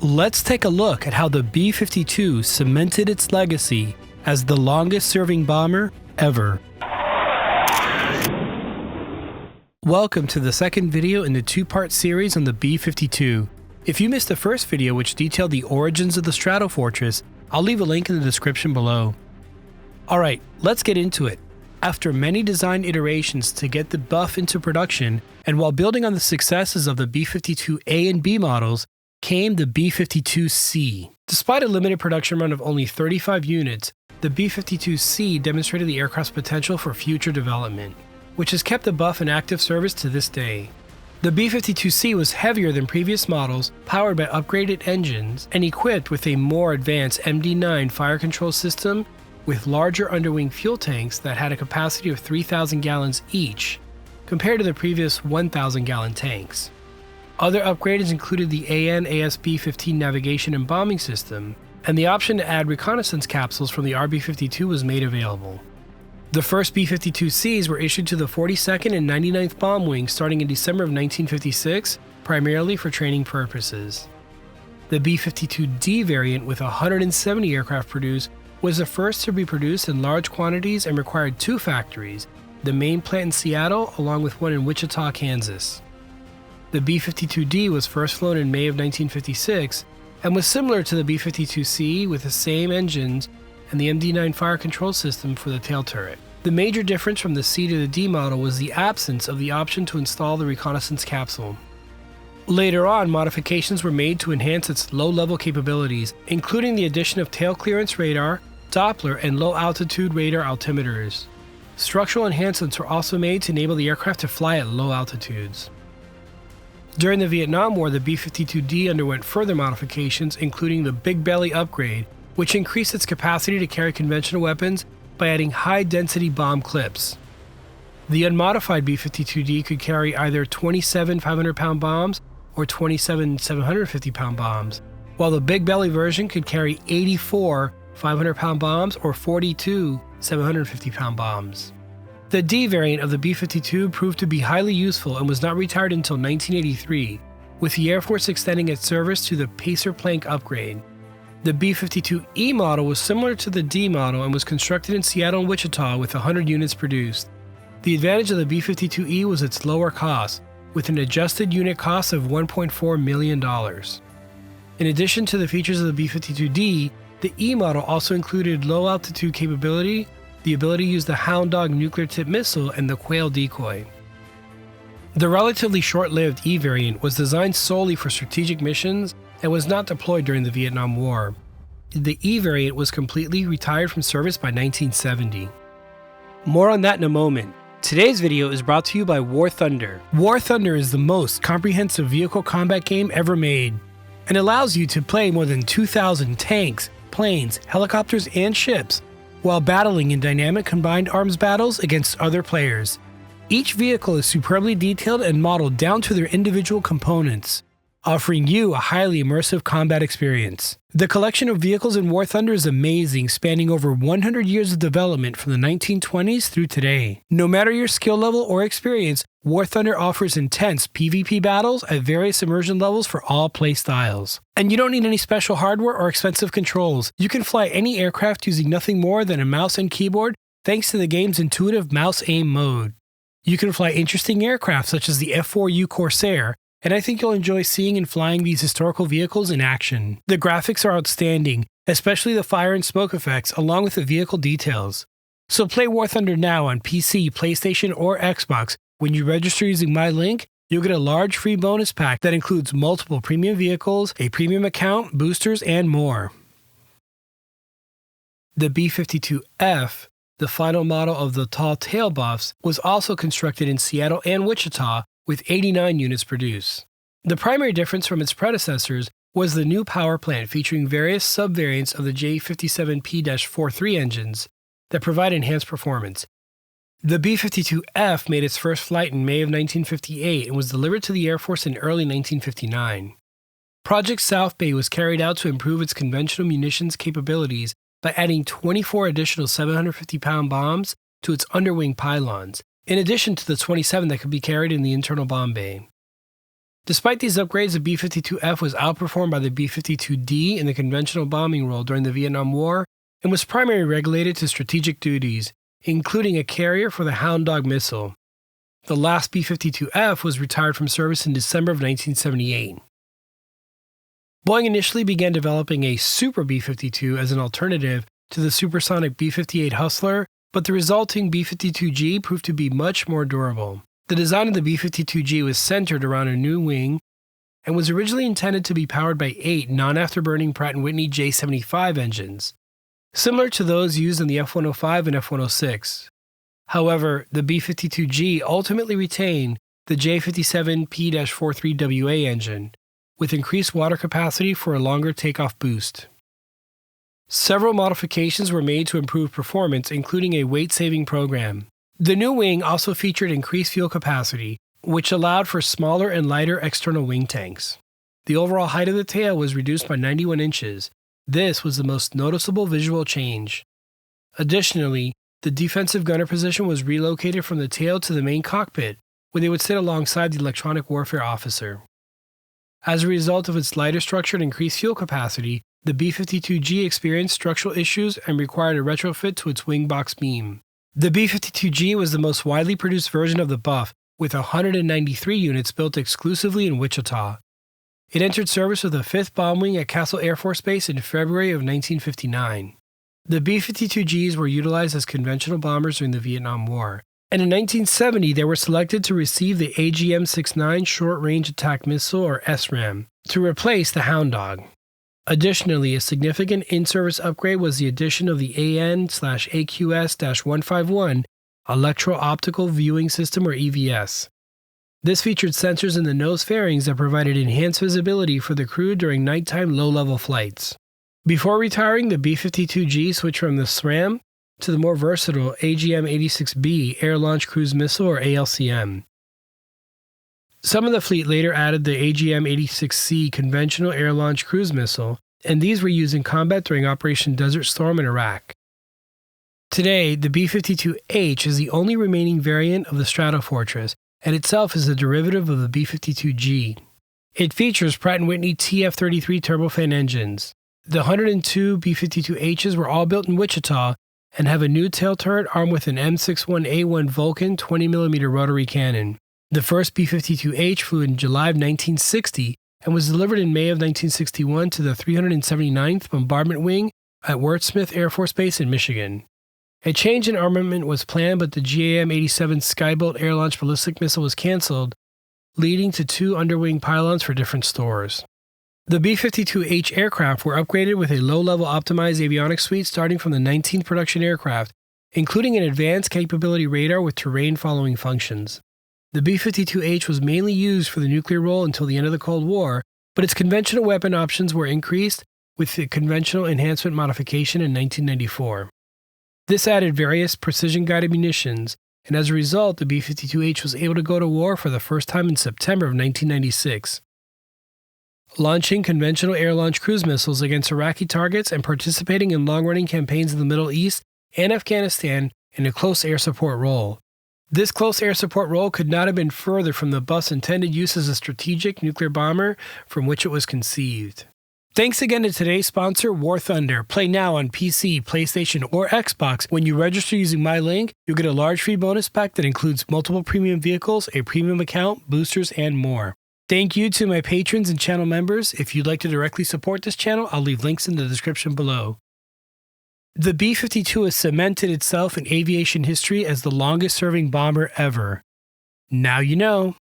Let's take a look at how the B-52 cemented its legacy as the longest-serving bomber ever. Welcome to the second video in the two-part series on the B-52. If you missed the first video, which detailed the origins of the Stratofortress, I'll leave a link in the description below. Alright, let's get into it. After many design iterations to get the buff into production, and while building on the successes of the B-52A and B models, came the B-52C. Despite a limited production run of only 35 units, the B-52C demonstrated the aircraft's potential for future development, which has kept the buff in active service to this day. The B-52C was heavier than previous models, powered by upgraded engines, and equipped with a more advanced MD-9 fire control system with larger underwing fuel tanks that had a capacity of 3,000 gallons each, compared to the previous 1,000-gallon tanks. Other upgrades included the AN/ASB-15 navigation and bombing system, and the option to add reconnaissance capsules from the RB-52 was made available. The first B-52Cs were issued to the 42nd and 99th Bomb Wing starting in December of 1956, primarily for training purposes. The B-52D variant, with 170 aircraft produced, was the first to be produced in large quantities and required two factories, the main plant in Seattle along with one in Wichita, Kansas. The B-52D was first flown in May of 1956 and was similar to the B-52C with the same engines and the MD-9 fire control system for the tail turret. The major difference from the C to the D model was the absence of the option to install the reconnaissance capsule. Later on, modifications were made to enhance its low-level capabilities, including the addition of tail clearance radar, Doppler, and low-altitude radar altimeters. Structural enhancements were also made to enable the aircraft to fly at low altitudes. During the Vietnam War, the B-52D underwent further modifications, including the Big Belly upgrade, which increased its capacity to carry conventional weapons by adding high-density bomb clips. The unmodified B-52D could carry either 27 500-pound bombs or 27 750-pound bombs, while the Big Belly version could carry 84 500-pound bombs or 42 750-pound bombs. The D variant of the B-52 proved to be highly useful and was not retired until 1983, with the Air Force extending its service to the Pacer Plank upgrade. The B-52E model was similar to the D model and was constructed in Seattle and Wichita with 100 units produced. The advantage of the B-52E was its lower cost, with an adjusted unit cost of $1.4 million. In addition to the features of the B-52D, the E model also included low-altitude capability, the ability to use the Hound Dog nuclear-tipped missile, and the Quail decoy. The relatively short-lived E variant was designed solely for strategic missions and was not deployed during the Vietnam War. The E variant was completely retired from service by 1970. More on that in a moment. Today's video is brought to you by War Thunder. War Thunder is the most comprehensive vehicle combat game ever made, and allows you to play more than 2,000 tanks, planes, helicopters, and ships, while battling in dynamic combined arms battles against other players. Each vehicle is superbly detailed and modeled down to their individual components, offering you a highly immersive combat experience. The collection of vehicles in War Thunder is amazing, spanning over 100 years of development from the 1920s through today. No matter your skill level or experience, War Thunder offers intense PvP battles at various immersion levels for all play styles. And you don't need any special hardware or expensive controls. You can fly any aircraft using nothing more than a mouse and keyboard thanks to the game's intuitive mouse aim mode. You can fly interesting aircraft such as the F-4U Corsair, and I think you'll enjoy seeing and flying these historical vehicles in action. The graphics are outstanding, especially the fire and smoke effects, along with the vehicle details. So play War Thunder now on PC, PlayStation, or Xbox. When you register using my link, you'll get a large free bonus pack that includes multiple premium vehicles, a premium account, boosters, and more. The B-52F, the final model of the tall tail buffs, was also constructed in Seattle and Wichita, with 89 units produced. The primary difference from its predecessors was the new power plant featuring various subvariants of the J57P-43 engines that provide enhanced performance. The B-52F made its first flight in May of 1958 and was delivered to the Air Force in early 1959. Project South Bay was carried out to improve its conventional munitions capabilities by adding 24 additional 750-pound bombs to its underwing pylons, in addition to the 27 that could be carried in the internal bomb bay. Despite these upgrades, the B-52F was outperformed by the B-52D in the conventional bombing role during the Vietnam War and was primarily regulated to strategic duties, including a carrier for the Hound Dog missile. The last B-52F was retired from service in December of 1978. Boeing initially began developing a Super B-52 as an alternative to the supersonic B-58 Hustler, but the resulting B-52G proved to be much more durable. The design of the B-52G was centered around a new wing and was originally intended to be powered by 8 non-afterburning Pratt & Whitney J75 engines, similar to those used in the F-105 and F-106. However, the B-52G ultimately retained the J57P-43WA engine, with increased water capacity for a longer takeoff boost. Several modifications were made to improve performance, including a weight-saving program. The new wing also featured increased fuel capacity, which allowed for smaller and lighter external wing tanks. The overall height of the tail was reduced by 91 inches. This was the most noticeable visual change. Additionally, the defensive gunner position was relocated from the tail to the main cockpit, where they would sit alongside the electronic warfare officer. As a result of its lighter structure and increased fuel capacity, the B-52G experienced structural issues and required a retrofit to its wing box beam. The B-52G was the most widely produced version of the Buff, with 193 units built exclusively in Wichita. It entered service with the 5th Bomb Wing at Castle Air Force Base in February of 1959. The B-52Gs were utilized as conventional bombers during the Vietnam War, and in 1970 they were selected to receive the AGM-69 Short Range Attack Missile, or SRAM, to replace the Hound Dog. Additionally, a significant in-service upgrade was the addition of the AN/AQS-151 Electro-Optical Viewing System, or EVS. This featured sensors in the nose fairings that provided enhanced visibility for the crew during nighttime low-level flights. Before retiring, the B-52G switched from the SRAM to the more versatile AGM-86B Air Launch Cruise Missile, or ALCM. Some of the fleet later added the AGM-86C Conventional Air Launch Cruise Missile, and these were used in combat during Operation Desert Storm in Iraq. Today, the B-52H is the only remaining variant of the Stratofortress, and itself is a derivative of the B-52G. It features Pratt & Whitney TF-33 turbofan engines. The 102 B-52Hs were all built in Wichita and have a new tail turret armed with an M61A1 Vulcan 20mm rotary cannon. The first B-52H flew in July of 1960 and was delivered in May of 1961 to the 379th Bombardment Wing at Wurtsmith Air Force Base in Michigan. A change in armament was planned, but the GAM-87 Skybolt air-launched ballistic missile was canceled, leading to 2 underwing pylons for different stores. The B-52H aircraft were upgraded with a low-level optimized avionics suite starting from the 19th production aircraft, including an advanced capability radar with terrain-following functions. The B-52H was mainly used for the nuclear role until the end of the Cold War, but its conventional weapon options were increased with the Conventional Enhancement Modification in 1994. This added various precision-guided munitions, and as a result, the B-52H was able to go to war for the first time in September of 1996. Launching conventional air-launched cruise missiles against Iraqi targets and participating in long-running campaigns in the Middle East and Afghanistan in a close air support role. This close air support role could not have been further from the Buff's intended use as a strategic nuclear bomber from which it was conceived. Thanks again to today's sponsor, War Thunder. Play now on PC, PlayStation, or Xbox. When you register using my link, you'll get a large free bonus pack that includes multiple premium vehicles, a premium account, boosters, and more. Thank you to my patrons and channel members. If you'd like to directly support this channel, I'll leave links in the description below. The B-52 has cemented itself in aviation history as the longest-serving bomber ever. Now you know.